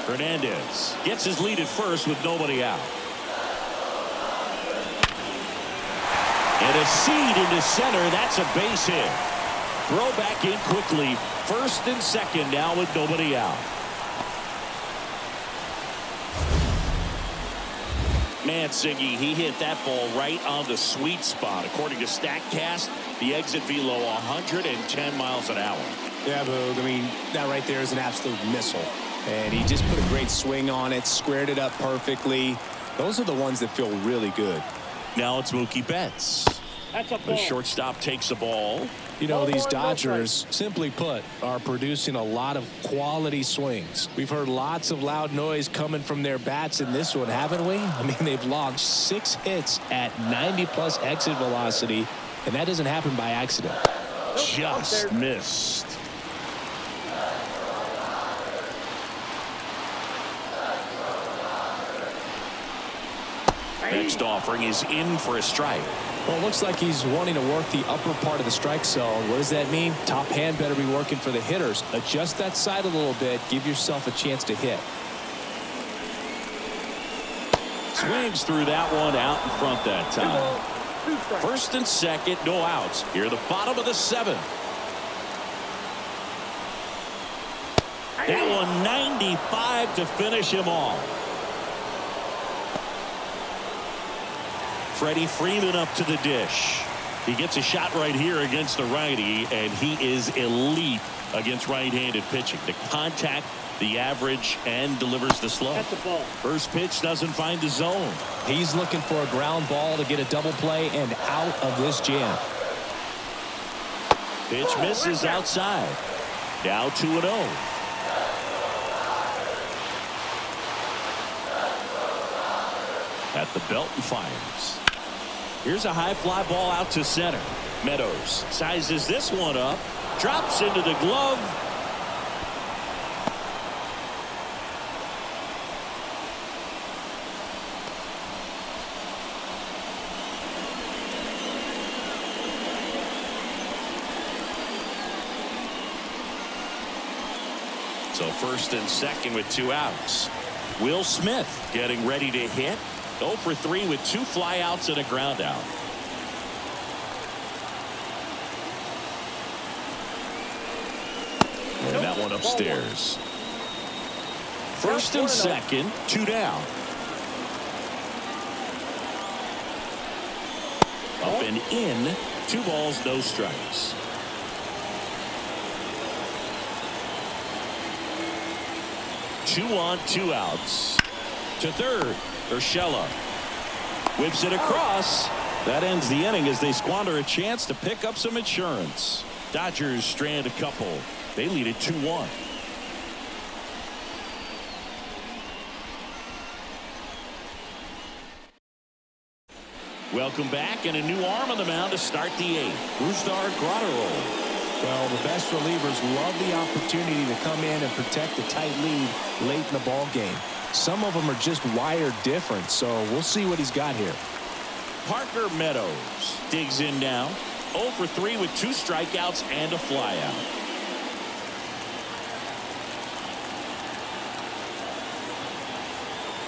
Hernandez gets his lead at first with nobody out. And a seed into center. That's a base hit. Throw back in quickly. First and second now with nobody out. Siggy, he hit that ball right on the sweet spot. According to StatCast, the exit velo 110 miles an hour. Yeah, Boog. I mean, that right there is an absolute missile. And he just put a great swing on it, squared it up perfectly. Those are the ones that feel really good. Now it's Mookie Betts. That's a ball. The shortstop takes the ball. You know, these Dodgers, simply put, are producing a lot of quality swings. We've heard lots of loud noise coming from their bats in this one, haven't we? I mean, they've logged 6 hits at 90+ exit velocity, and that doesn't happen by accident. Just missed. Next offering is in for a strike. Well, it looks like he's wanting to work the upper part of the strike zone. What does that mean? Top hand better be working for the hitters. Adjust that side a little bit. Give yourself a chance to hit. Swings through that one out in front that time. First and second, no outs. Here at the bottom of the 7th. That one 95 to finish him off. Freddie Freeman up to the dish. He gets a shot right here against the righty, and he is elite against right-handed pitching. The contact, the average, and delivers the slug. That's a ball. First pitch doesn't find the zone. He's looking for a ground ball to get a double play and out of this jam. Pitch misses outside. Now 2-0. At the belt and fires. Here's a high fly ball out to center. Meadows sizes this one up. Drops into the glove. So first and second with 2 outs. Will Smith getting ready to hit. 0 for 3 with 2 flyouts and a ground out. And that one upstairs. First and second, 2 down. Up and in, 2 balls, no strikes. Two on, 2 outs. To third, Urshela whips it across. That ends the inning as they squander a chance to pick up some insurance. Dodgers strand a couple. They lead it 2-1. Welcome back, and a new arm on the mound to start the 8th. Brusdar Graterol. Well, the best relievers love the opportunity to come in and protect a tight lead late in the ball game. Some of them are just wired different, so we'll see what he's got here. Parker Meadows digs in now. 0 for 3 with 2 strikeouts and a flyout.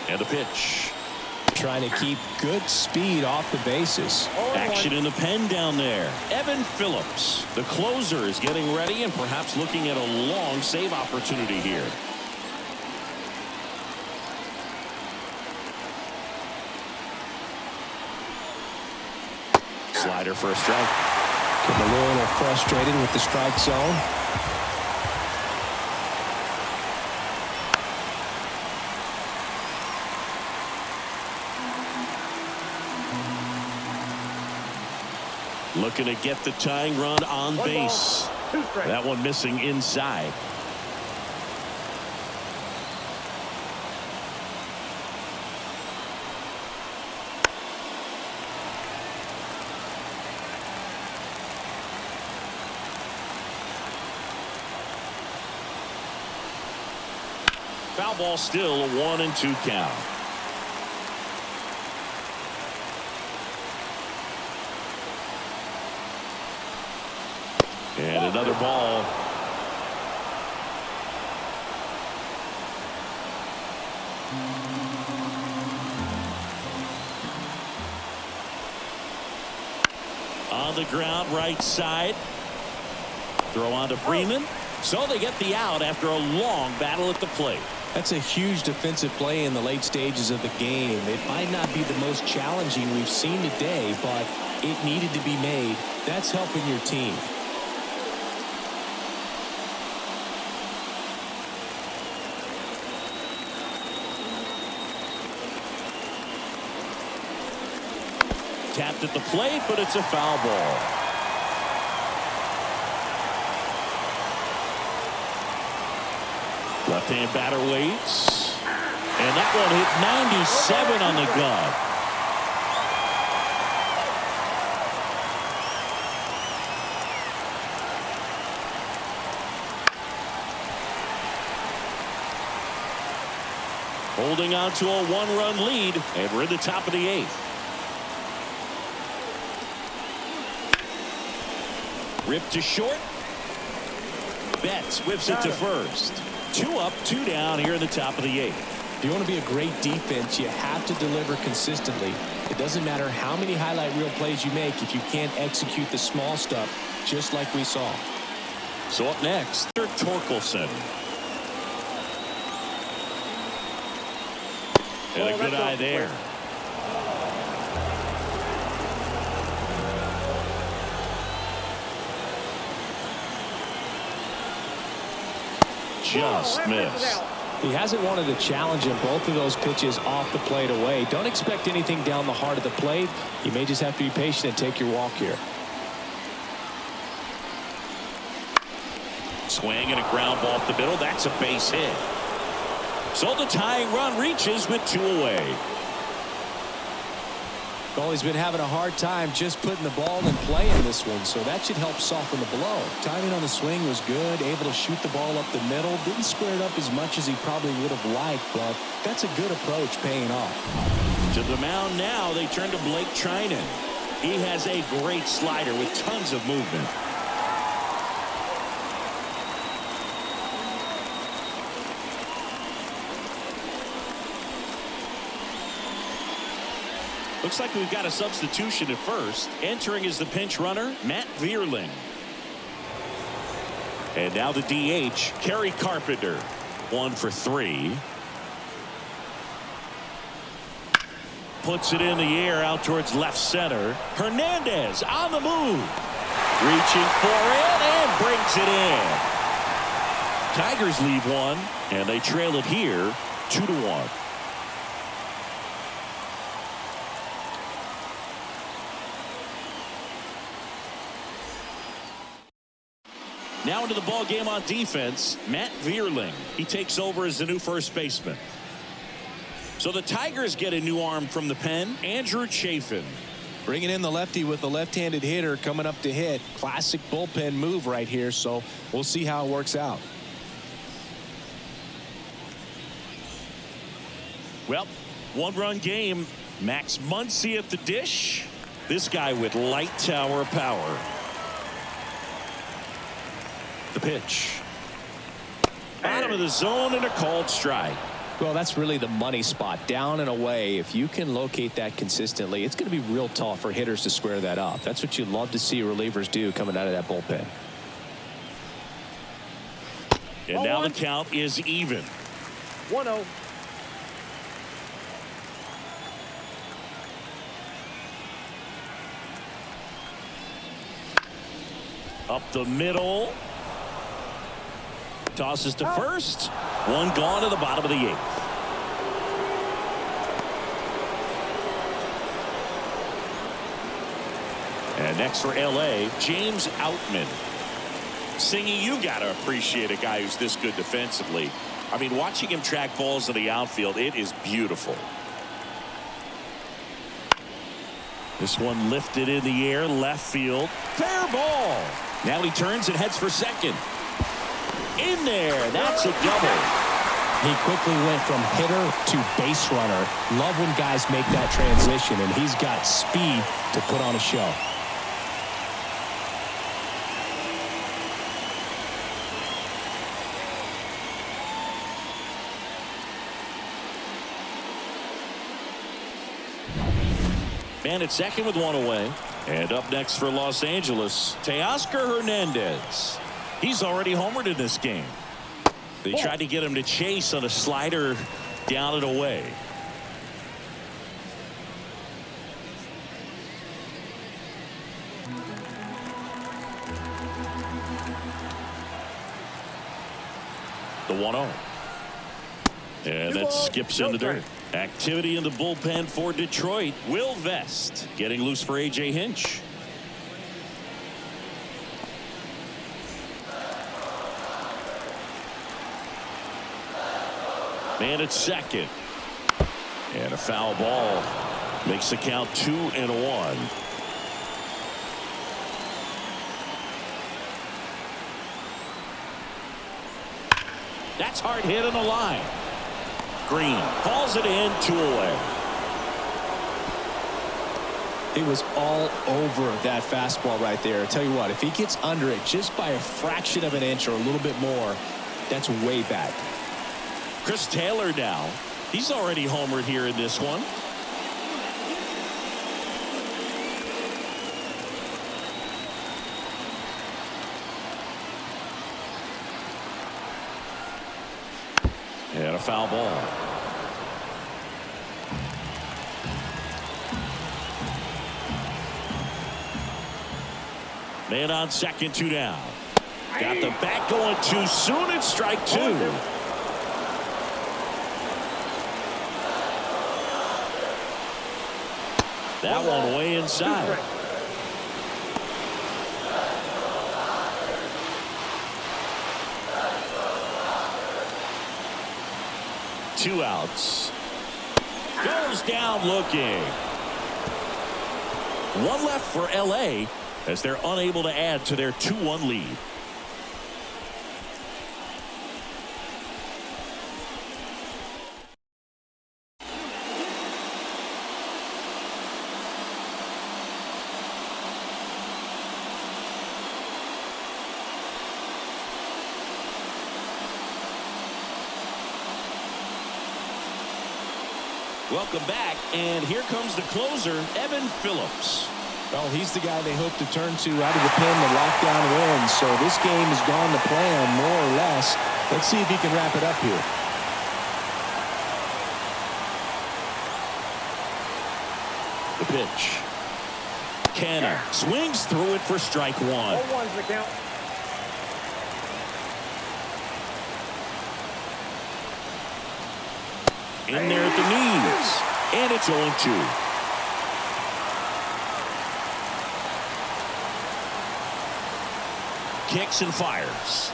And the pitch. Trying to keep good speed off the bases. Action in the pen down there. Evan Phillips, the closer, is getting ready and perhaps looking at a long save opportunity here. Slider for a strike. Getting a little frustrated with the strike zone. Looking to get the tying run on base. That one missing inside. Foul ball, still a 1-2 count. And another ball. On the ground, right side. Throw on to Freeman. So they get the out after a long battle at the plate. That's a huge defensive play in the late stages of the game. It might not be the most challenging we've seen today, but it needed to be made. That's helping your team. Tapped at the plate, but it's a foul ball. Left-hand batter waits. And that one hit 97 on the gun. Holding on to a 1-run lead, and we're in the top of the 8th. Ripped to short. Betts whips it to first. 2 up, 2 down here in the top of the 8th. If you want to be a great defense, you have to deliver consistently. It doesn't matter how many highlight reel plays you make if you can't execute the small stuff, just like we saw. So up next, Torkelson. And a good eye there. Just missed. He hasn't wanted to challenge him. Both of those pitches off the plate away. Don't expect anything down the heart of the plate. You may just have to be patient and take your walk here. Swing and a ground ball up the middle. That's a base hit. So the tying run reaches with 2 away. Well, he's been having a hard time just putting the ball in play in this one, so that should help soften the blow. Timing on the swing was good, able to shoot the ball up the middle. Didn't square it up as much as he probably would have liked, but that's a good approach paying off. To the mound now, they turn to Blake Trinan. He has a great slider with tons of movement. Looks like we've got a substitution at first. Entering is the pinch runner, Matt Vierling. And now the DH, Kerry Carpenter. 1 for 3. Puts it in the air out towards left center. Hernandez on the move. Reaching for it and brings it in. Tigers leave one, and they trail it here 2-1. Now into the ball game on defense, Matt Vierling. He takes over as the new first baseman. So the Tigers get a new arm from the pen, Andrew Chafin. Bringing in the lefty with the left-handed hitter coming up to hit. Classic bullpen move right here, so we'll see how it works out. Well, one-run game. Max Muncy at the dish. This guy with light tower power. The pitch. Bottom of the zone and a called strike. Well, that's really the money spot, down and away. If you can locate that consistently, it's going to be real tough for hitters to square that up. That's what you love to see relievers do coming out of that bullpen. And now the count is even. 1-0. Up the middle. Tosses to first. One gone to the bottom of the 8th. And next for LA, James Outman. Singy, you got to appreciate a guy who's this good defensively. I mean, watching him track balls in the outfield, it is beautiful. This one lifted in the air, left field. Fair ball. Now he turns and heads for second. In there, that's a double. He quickly went from hitter to base runner. Love when guys make that transition, and he's got speed to put on a show. Man at second with one away. And up next for Los Angeles, Teoscar Hernandez. He's already homered in this game. They tried to get him to chase on a slider down and away. The 1-0. And that skips in the dirt. Activity in the bullpen for Detroit. Will Vest getting loose for A.J. Hinch. Man at second. And a foul ball. Makes the count 2-1. That's hard hit on the line. Green calls it in, 2 away. He was all over that fastball right there. I tell you what, if he gets under it just by a fraction of an inch or a little bit more, that's way back. Chris Taylor now. He's already homered here in this one. And a foul ball. Man on second, 2 down. Got the bat going too soon. It's strike 2. That one way inside. Two outs. Goes down looking. One left for LA as they're unable to add to their 2-1 lead. Welcome back, and here comes the closer, Evan Phillips. Well, he's the guy they hope to turn to out of the pen to lock down wins. So this game has gone to plan, more or less. Let's see if he can wrap it up here. The pitch. Canna swings through it for strike one. 0-1's the count. In there at the knees. And it's 0-2. Kicks and fires.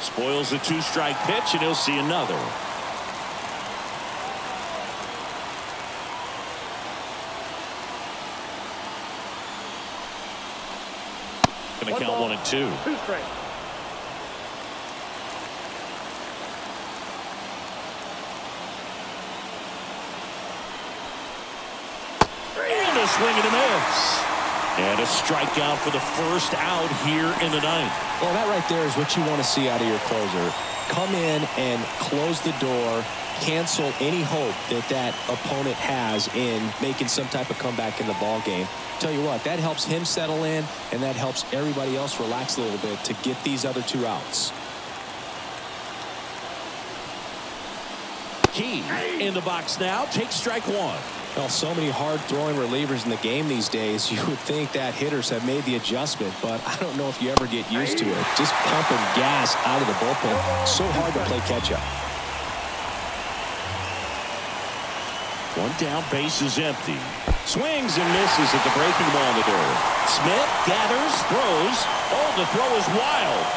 Spoils the 2-strike pitch, and he'll see another. Gonna count 1 and 2. 2 straight. And a swing and a miss. And a strikeout for the first out here in the ninth. Well, that right there is what you want to see out of your closer. Come in and close the door, cancel any hope that that opponent has in making some type of comeback in the ball game. Tell you what, that helps him settle in, and that helps everybody else relax a little bit to get these other 2 outs. Key in the box now, takes strike 1. Well, so many hard-throwing relievers in the game these days, you would think that hitters have made the adjustment, but I don't know if you ever get used to it. Just pumping gas out of the bullpen. So hard to play catch-up. 1 down, base is empty. Swings and misses at the breaking ball in the dirt. Smith gathers, throws. Oh, the throw is wild.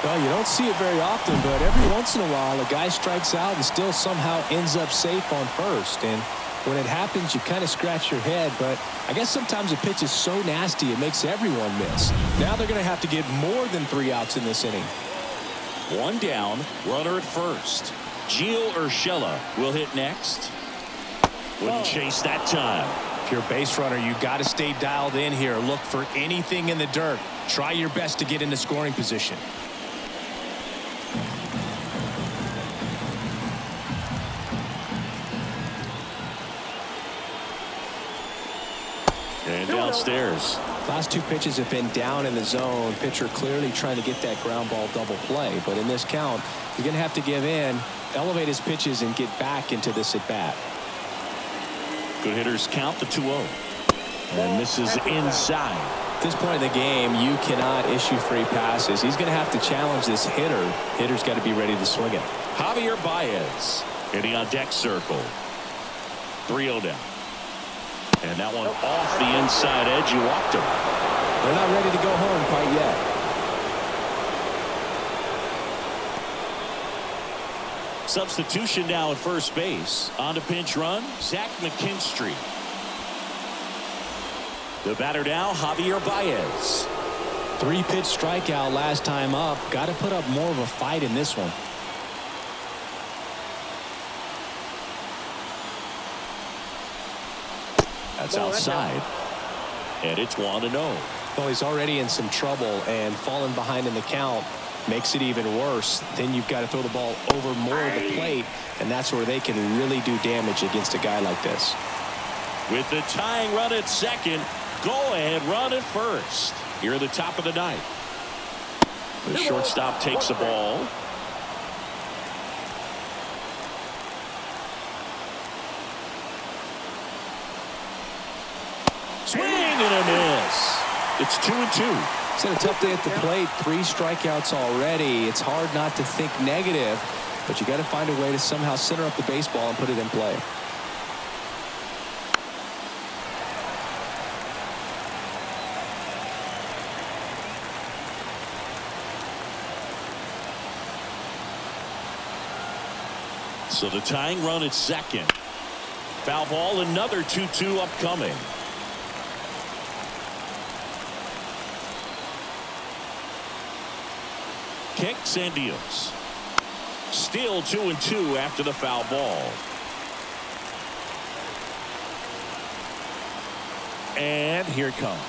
Well, you don't see it very often, but every once in a while, a guy strikes out and still somehow ends up safe on first. And when it happens, you kind of scratch your head. But I guess sometimes a pitch is so nasty, it makes everyone miss. Now they're going to have to get more than 3 outs in this inning. 1 down, runner at first. Gio Urshela will hit next. Wouldn't chase that time. If you're a base runner, you got to stay dialed in here. Look for anything in the dirt. Try your best to get into scoring position. And downstairs. Last 2 pitches have been down in the zone. Pitcher clearly trying to get that ground ball double play. But in this count, you're going to have to give in, elevate his pitches, and get back into this at bat. Good hitters count the 2-0. And this is inside. At this point in the game, you cannot issue free passes. He's going to have to challenge this hitter. Hitter's got to be ready to swing it. Javier Baez hitting on deck circle. 3-0 down. And that one off the inside edge. You walked him. They're not ready to go home quite yet. Substitution now at first base. On to pinch run, Zach McKinstry. The batter now, Javier Baez. 3-pitch strikeout last time up. Got to put up more of a fight in this one. That's outside. And it's 1-0. Well, he's already in some trouble, and falling behind in the count makes it even worse. Then you've got to throw the ball over more of the plate, and that's where they can really do damage against a guy like this. With the tying run at second, go-ahead run at first. Here at the top of the ninth. The shortstop takes the ball. Swing and a miss. It's 2-2. It's been a tough day at the plate. 3 strikeouts already. It's hard not to think negative, but you got to find a way to somehow center up the baseball and put it in play. So the tying run at second. Foul ball, another 2-2 upcoming. Kicks and deals. Still 2-2 after the foul ball. And here it comes.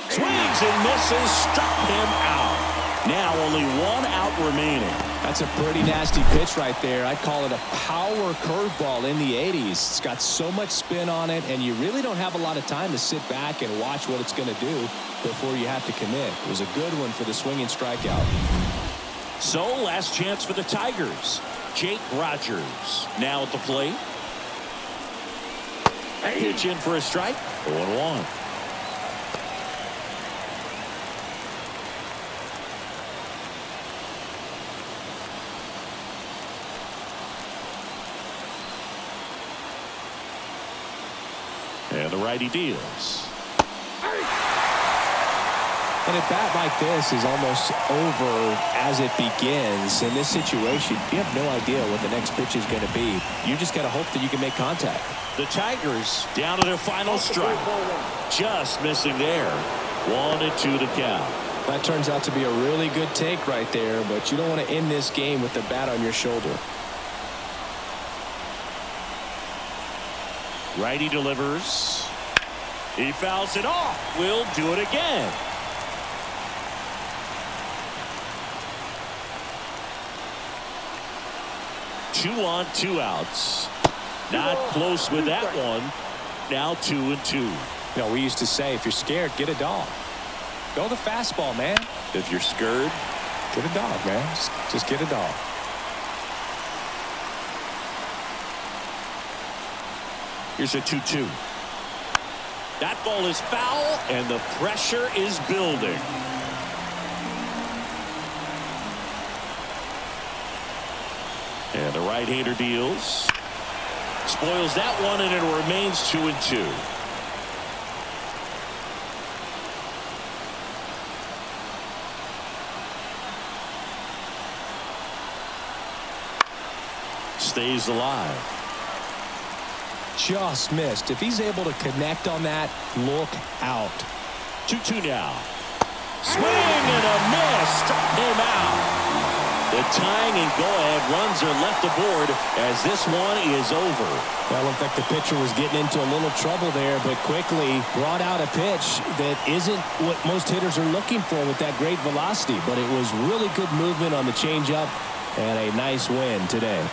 Swings and misses, struck him out. Now only one out remaining. That's a pretty nasty pitch right there. I'd call it a power curveball in the 80s. It's got so much spin on it, and you really don't have a lot of time to sit back and watch what it's going to do before you have to commit. It was a good one for the swinging strikeout. So, last chance for the Tigers. Jake Rogers now at the plate. Pitch in for a strike. 0-1. And the righty deals. And a bat like this is almost over as it begins. In this situation, you have no idea what the next pitch is going to be. You just got to hope that you can make contact. The Tigers down to their final strike. Just missing there. 1-2 to count. That turns out to be a really good take right there, but you don't want to end this game with the bat on your shoulder. Righty delivers. He fouls it off. We'll do it again. Two on, two outs. Not close with that one. Now 2-2. You know, we used to say, if you're scared, get a dog. Go the fastball, man. If you're scared, get a dog, man. Just get a dog. Here's a 2-2. That ball is foul, and the pressure is building. And the right-hander deals. Spoils that one, and it remains 2-2. Stays alive. Just missed. If he's able to connect on that, look out. 2-2 now. Swing and a miss. Struck him out. The tying and go-ahead runs are left aboard as this one is over. That looked like the pitcher was getting into a little trouble there, but quickly brought out a pitch that isn't what most hitters are looking for with that great velocity. But it was really good movement on the changeup and a nice win today.